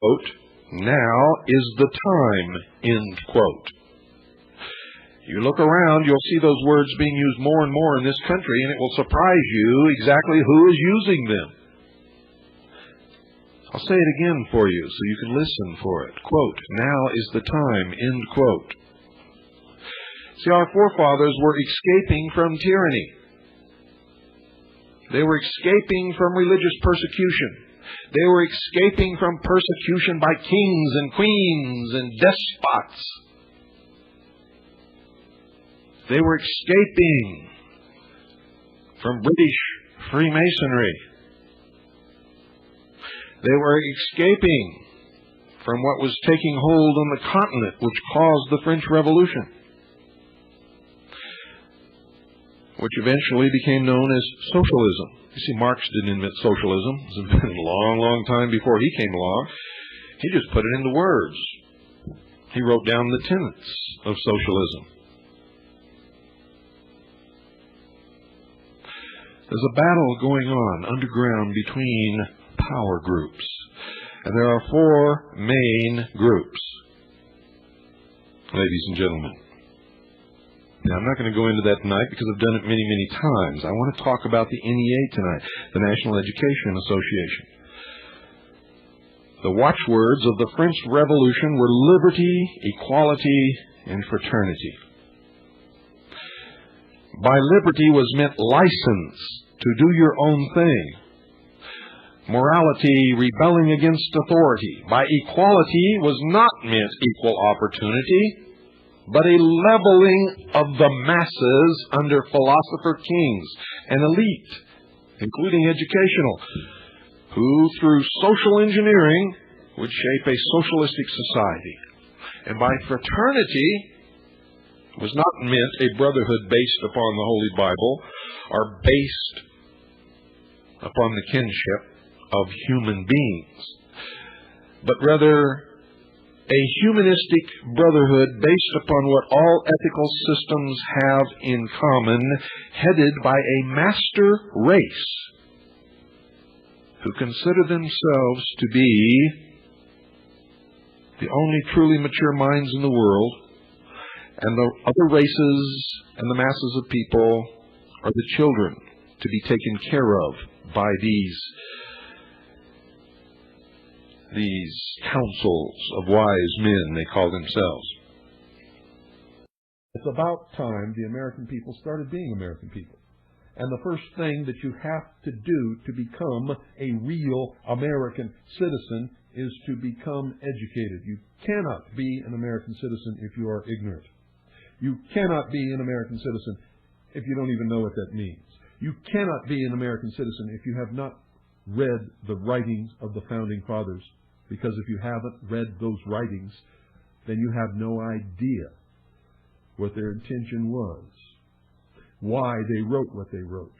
quote, now is the time, end quote. You look around, you'll see those words being used more and more in this country, and it will surprise you exactly who is using them. I'll say it again for you so you can listen for it. Quote, now is the time, end quote. See, our forefathers were escaping from tyranny. They were escaping from religious persecution. They were escaping from persecution by kings and queens and despots. They were escaping from British Freemasonry. They were escaping from what was taking hold on the continent, which caused the French Revolution, which eventually became known as socialism. You see, Marx didn't invent socialism. It was a long, long time before he came along. He just put it into words. He wrote down the tenets of socialism. There's a battle going on underground between power groups. And there are four main groups, ladies and gentlemen. Now, I'm not going to go into that tonight because I've done it many, many times. I want to talk about the NEA tonight, the National Education Association. The watchwords of the French Revolution were liberty, equality, and fraternity. By liberty was meant license to do your own thing. Morality, rebelling against authority. By equality was not meant equal opportunity, but a leveling of the masses under philosopher kings, an elite, including educational, who through social engineering would shape a socialistic society. And by fraternity was not meant a brotherhood based upon the Holy Bible or based upon the kinship of human beings, but rather a humanistic brotherhood based upon what all ethical systems have in common, headed by a master race who consider themselves to be the only truly mature minds in the world, and the other races and the masses of people are the children to be taken care of by these councils of wise men, they call themselves. It's about time the American people started being American people. And the first thing that you have to do to become a real American citizen is to become educated. You cannot be an American citizen if you are ignorant. You cannot be an American citizen if you don't even know what that means. You cannot be an American citizen if you have not read the writings of the Founding Fathers, because if you haven't read those writings, then you have no idea what their intention was, why they wrote what they wrote,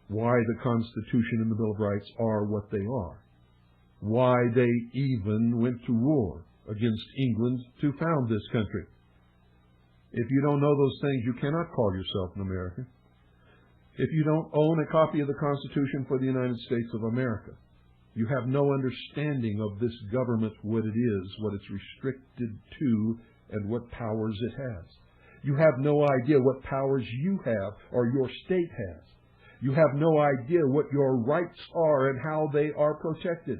why the Constitution and the Bill of Rights are what they are, why they even went to war against England to found this country. If you don't know those things, you cannot call yourself an American. If you don't own a copy of the Constitution for the United States of America, you have no understanding of this government, what it is, what it's restricted to, and what powers it has. You have no idea what powers you have or your state has. You have no idea what your rights are and how they are protected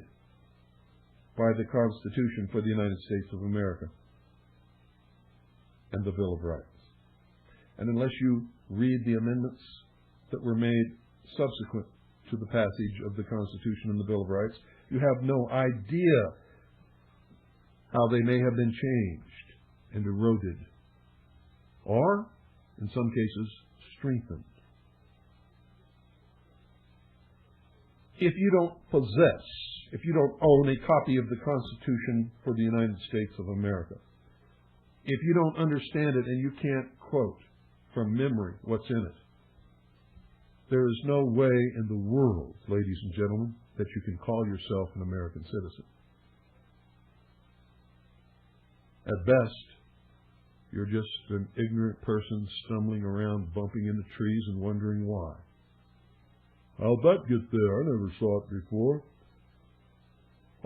by the Constitution for the United States of America and the Bill of Rights. And unless you read the amendments that were made subsequent to the passage of the Constitution and the Bill of Rights, you have no idea how they may have been changed and eroded, or, in some cases, strengthened. If you don't possess, if you don't own a copy of the Constitution for the United States of America, if you don't understand it and you can't quote from memory what's in it, there is no way in the world, ladies and gentlemen, that you can call yourself an American citizen. At best, you're just an ignorant person stumbling around, bumping into trees and wondering why. How'd that get there? I never saw it before.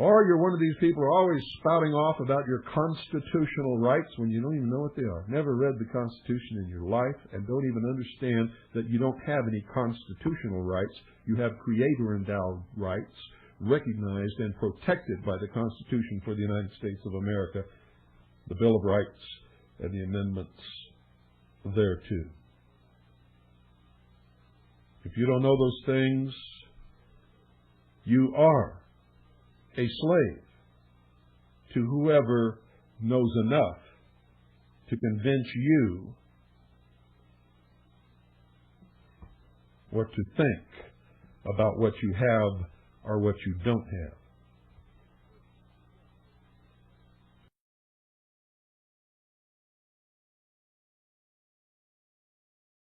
Or you're one of these people who are always spouting off about your constitutional rights when you don't even know what they are. Never read the Constitution in your life and don't even understand that you don't have any constitutional rights. You have Creator-endowed rights recognized and protected by the Constitution for the United States of America, the Bill of Rights, and the amendments thereto. If you don't know those things, you are a slave to whoever knows enough to convince you what to think about what you have or what you don't have.